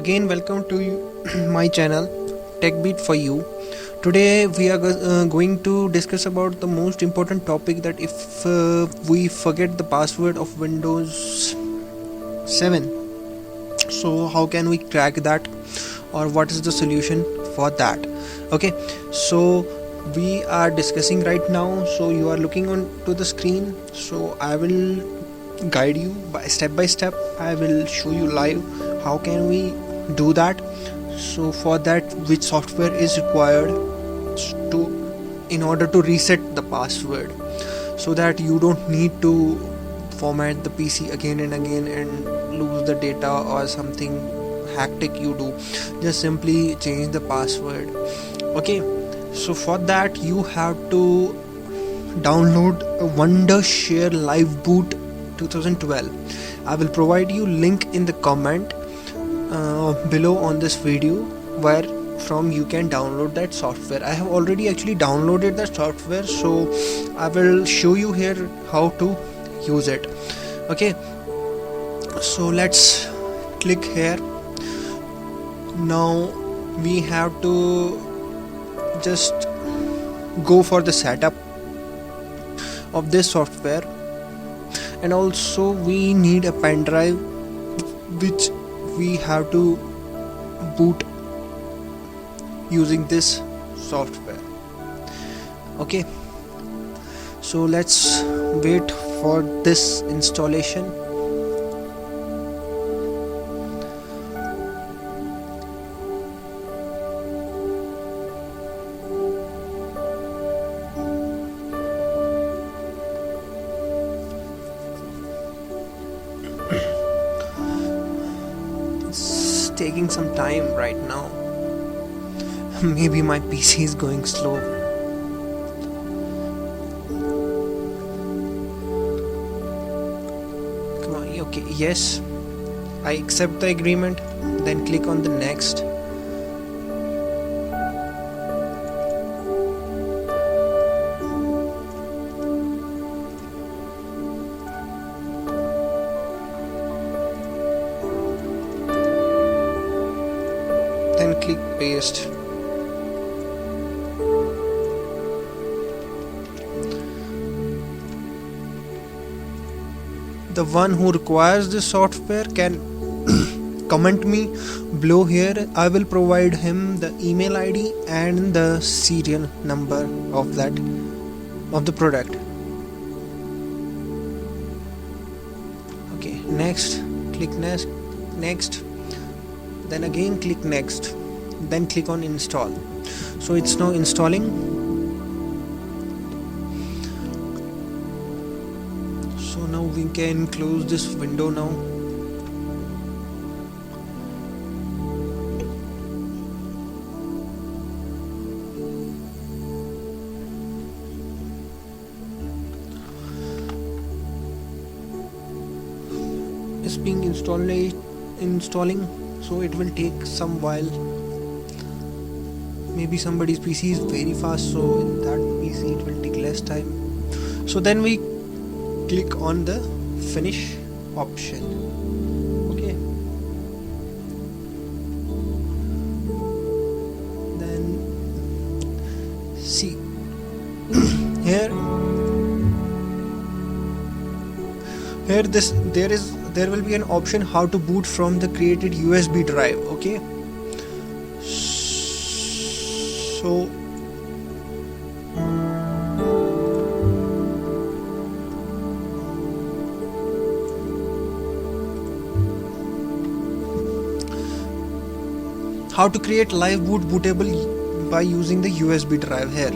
again welcome to my channel TechBeat for you. Today we are going to discuss about the most important topic, that if we forget the password of Windows 7, so how can we crack that, or what is the solution for that? Okay, so we are discussing right now. So you are looking on to the screen, so I will guide you by step. I will show you live how can we do that. So for that, which software is required to in order to reset the password, so that you don't need to format the PC again and again and lose the data or something hectic you do. Just simply change the password. Okay, so for that you have to download a Wondershare Live Boot 2012. I will provide you link in the comment below on this video, where from you can download that software. I have already actually downloaded that software, so I will show you here how to use it. Okay, so let's click here. Now we have to just go for the setup of this software, and also we need a pen drive which we have to boot using this software. Okay, so let's wait for this installation. It's taking some time right now. Maybe my PC is going slow. Come on, okay, yes, I accept the agreement. Then click on the next. Then click paste. The one who requires this software can comment me below here. I will provide him the email ID and the serial number of the product. Okay, next, click next, then again click next, then click on install. So it's now installing. So now we can close this window now. It's being installing, so it will take some while. Maybe somebody's PC is very fast, so in that PC it will take less time. So then we click on the finish option. Okay, then see here there will be an option how to boot from the created USB drive. Okay, so how to create live boot bootable by using the USB drive. Here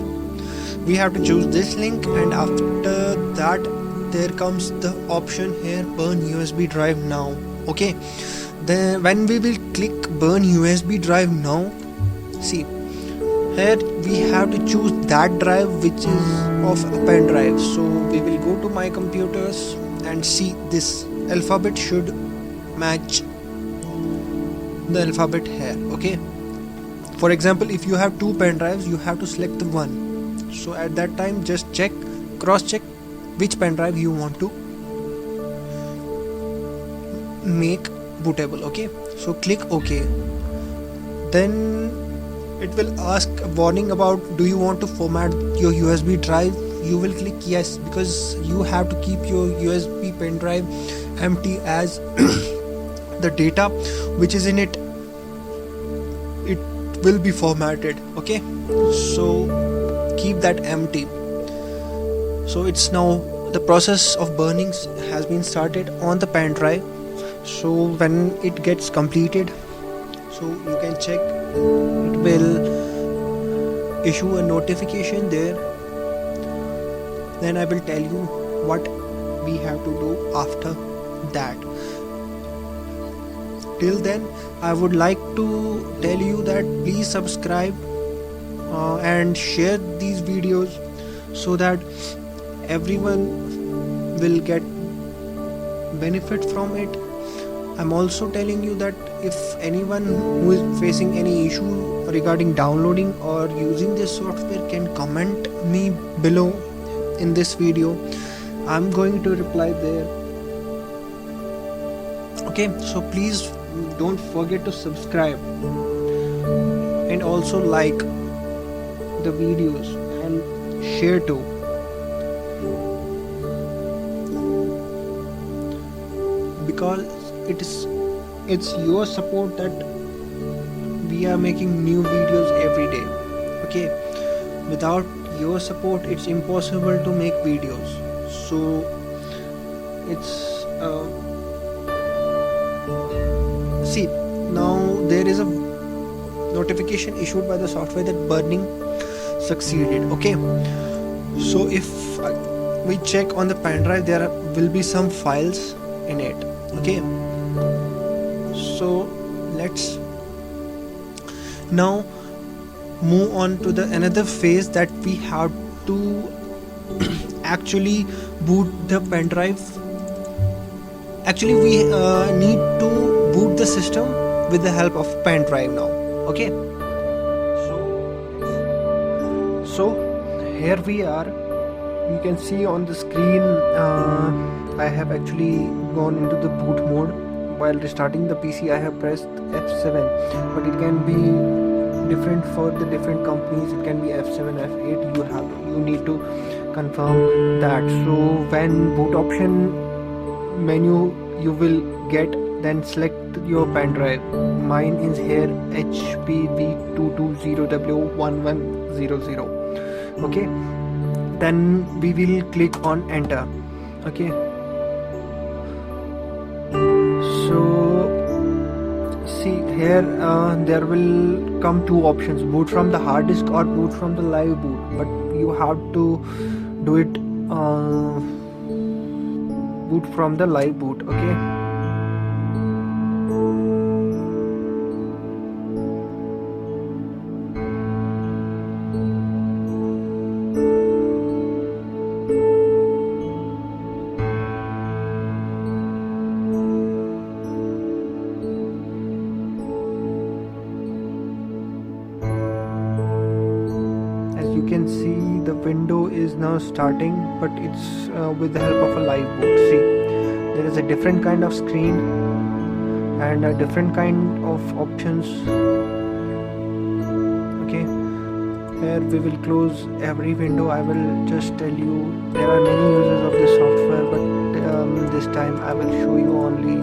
we have to choose this link, and after that there comes the option here, burn USB drive now. Okay, then when we will click burn USB drive now, see here we have to choose that drive which is of a pen drive. So we will go to my computers and see this alphabet should match the alphabet here. Okay, for example, if you have two pen drives, you have to select the one. So at that time just cross check which pen drive you want to make bootable. Okay, so click OK. Then it will ask a warning about, do you want to format your USB drive? You will click yes, because you have to keep your USB pen drive empty, as the data which is in it will be formatted. Okay, so keep that empty. So it's now the process of burning has been started on the pen drive. So when it gets completed, so you can check, it will issue a notification there. Then I will tell you what we have to do after that. Till then, I would like to tell you that please subscribe and share these videos so that everyone will get benefit from it. I'm also telling you that if anyone who is facing any issue regarding downloading or using this software can comment me below in this video. I'm going to reply there. Okay, so please don't forget to subscribe and also like the videos and share too. Because it's your support that we are making new videos every day. Okay, without your support it's impossible to make videos. So it's see, now there is a notification issued by the software that burning succeeded. Okay, so if we check on the pen drive, there will be some files in it. Okay, so let's now move on to the another phase, that we have to actually boot the pen drive. Actually we need to boot the system with the help of pen drive now. Okay, so here we are. You can see on the screen I have actually gone into the boot mode. While restarting the PC I have pressed F7, but it can be different for the different companies. It can be F7, F8. You need to confirm that. So when boot option menu you will get, then select your pen drive. Mine is here HPV220W1100. Okay, then we will click on enter. Okay, so see here there will come two options: boot from the hard disk or boot from the live boot. But you have to do it boot from the live boot. Okay, you can see the window is now starting, but it's with the help of a live boot. See, there is a different kind of screen and a different kind of options. Okay, here we will close every window. I will just tell you there are many users of this software, but this time I will show you only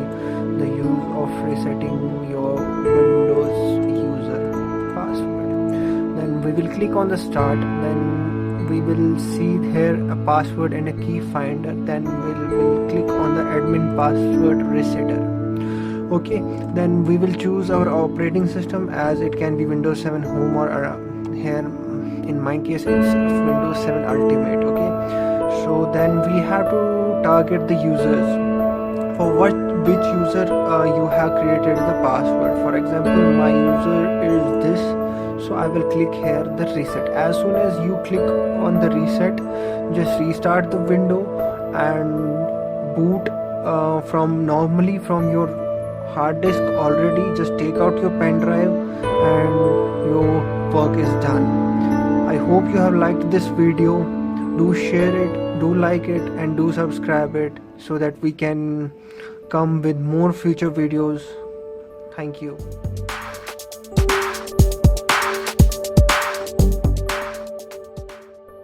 the use of resetting your Windows user password. Then we will click on the start. Then we will see here a password and a key finder. Then we'll click on the admin password resetter. Okay, then we will choose our operating system, as it can be Windows 7 Home or here in my case it's Windows 7 Ultimate. Okay, so then we have to target the users for which user you have created the password. For example, my user is this, so I will click here the reset. As soon as you click on the reset, just restart the window and boot from your hard disk already. Just take out your pen drive and your work is done. I hope you have liked this video. Do share it, do like it, and do subscribe it, so that we can come with more future videos. Thank you.